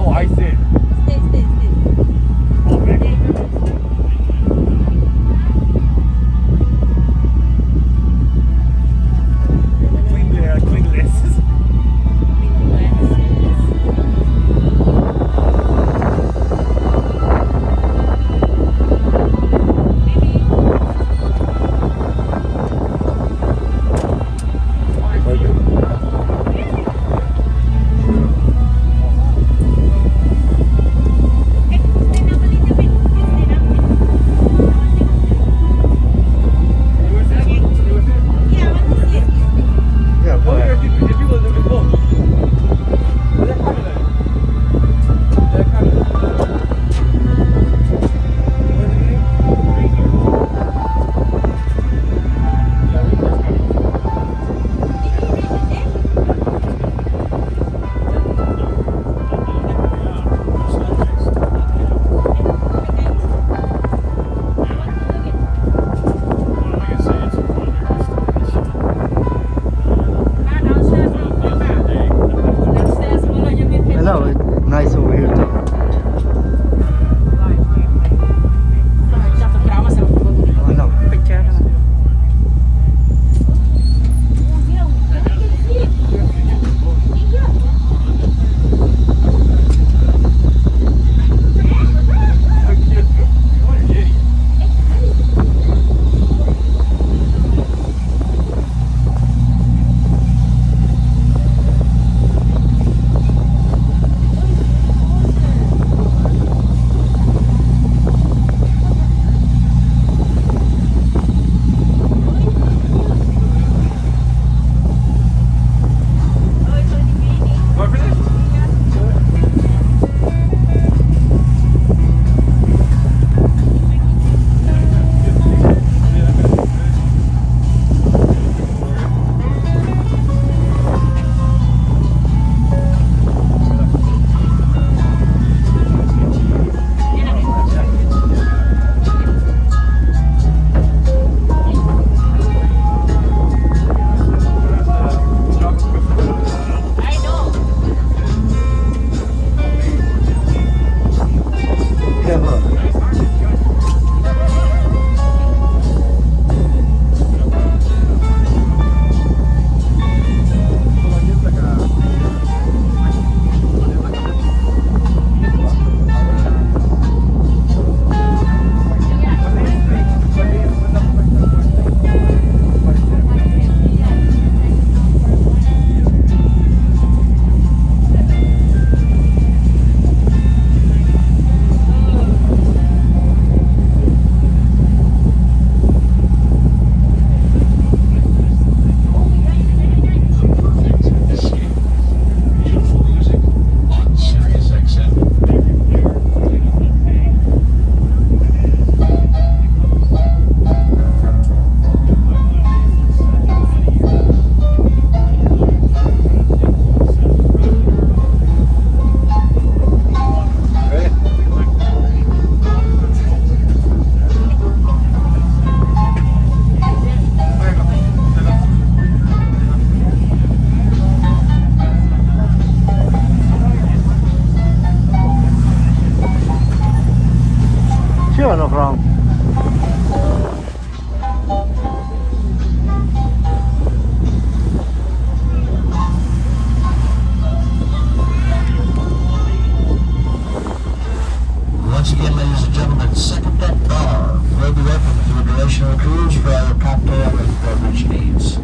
Oh, I see. Stay. Okay. Clean lenses. Hello, it's nice over here too. Oh, no. Sure, no problem. Once again, ladies and gentlemen, second deck bar will be open for the duration of the cruise for our cocktail and beverage needs.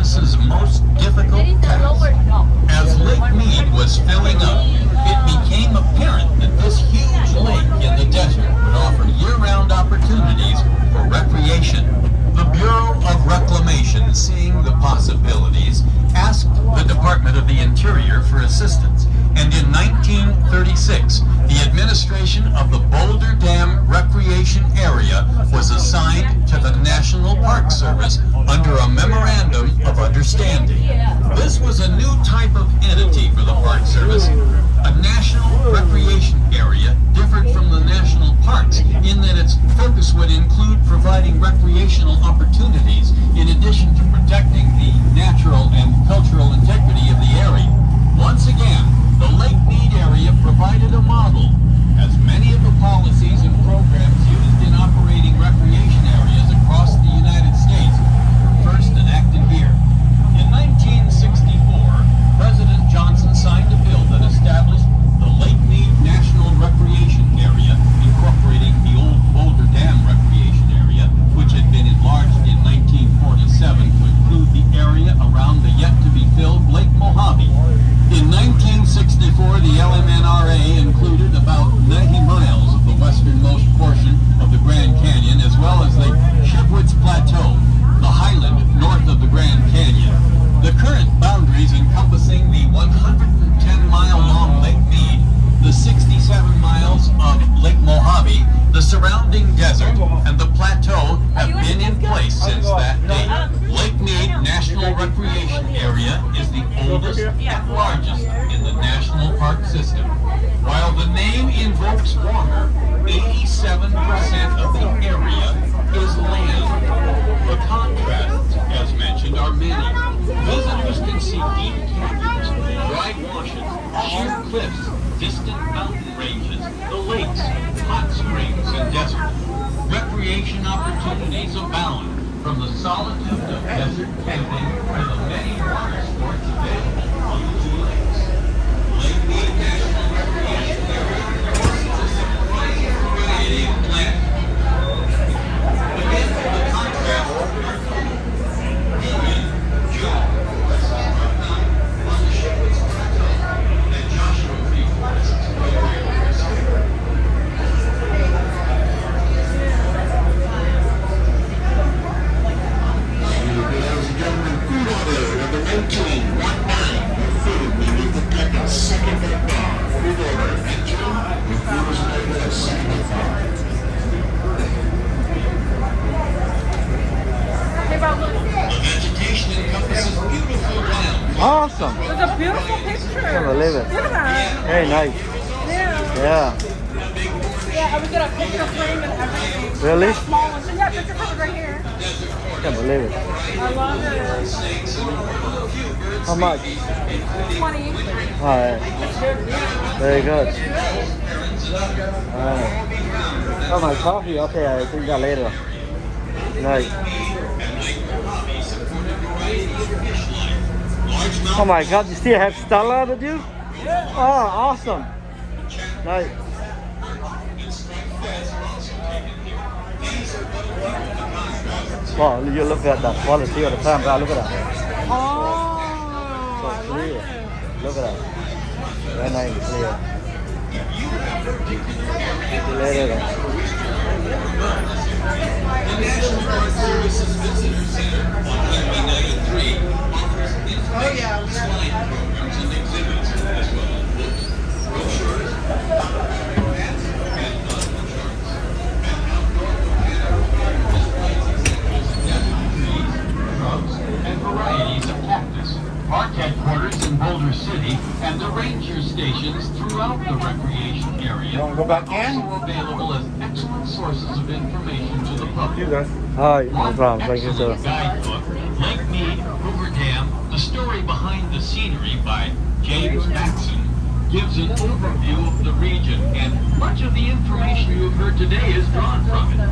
service's most difficult task. As Lake Mead was filling up, it became apparent that this huge lake in the desert would offer year-round opportunities for recreation. The Bureau of Reclamation, seeing the possibilities, asked the Department of the Interior for assistance, and in 1936, the administration of the Boulder Dam Recreation Area was assigned to the National Park Service under a Memorandum of Understanding. This was a new type of entity for the Park Service. A national recreation area differed from the national parks in that its focus would include providing recreational opportunities in addition to protecting the natural and cultural integrity of the area. Once again, the Lake Mead area provided a model, as many of the policies and programs used in operating recreation areas across the United States were first enacted here. In 1964, President Johnson signed a bill that established the Lake Mead National Recreation Area, incorporating the old Boulder Dam Recreation Area, which had been enlarged in 1947 to include the area around the yet-to-be-filled Lake Mojave. In 1964, the LMNRA included about 90 miles of the westernmost portion of the Grand Canyon, as well as the Shipwoods Plateau, the highland north of the Grand Canyon. The current boundaries encompassing the 110-mile-long Lake Mead, the 67 miles of Lake Mojave, the surrounding desert, and the plateau have been in place since that date. Lake Mead National Recreation Area is the oldest and largest in the national park system. While the name invokes water, 87% of the area is land. The contrasts, as mentioned, are many. Visitors can see deep canyons, dry washes, sheer cliffs, distant mountain ranges, the lakes, hot springs, and desert. Recreation opportunities abound, from the solitude of desert camping to the many water sports available on the two lakes. Lake Mead National Recreation Area boasts a surprising variety of plant. Again, the contrast are common. Union, June, on the Shipwoods Plateau, and Joshua Tree Forest, Ladies and gentlemen, food order number 1919. Your food will leave the deck at second at bar. Food order 19. Your food is available at second at bar. The vegetation encompasses beautiful ground. Awesome. It's a beautiful picture. Can't believe it. Look at that. Very nice. Yeah. Yeah. Yeah, I would get a picture frame and everything. Really? A small one. So yeah, picture frame right here. Can't believe it. I love it. How much? 20. Alright. Very good. Alright. Oh, my coffee. Okay, I think that later. Nice. Oh my God, you still have Stella with you? Oh, awesome. Nice. Wow, you look at that quality of the camera. Look at that. Oh, So I clear. like it. Look at that. Very nice, clear. Later. The National Park Service's Visitor Center on Highway 93 offers informational slide programs and exhibits, as well as books, brochures, maps, and nautical charts, and outdoor botanical displays examples of desert trees, shrubs, and varieties of cactus. Park headquarters in Boulder City and the ranger stations throughout the recreation area Want to go back in? are also available as excellent sources of information to the public. You guys. Hi, no One problem. Thank you, sir. excellent guidebook, Lake Mead Hoover Dam, The Story Behind the Scenery by James Maxson, gives an overview of the region, and much of the information you have heard today is drawn from it.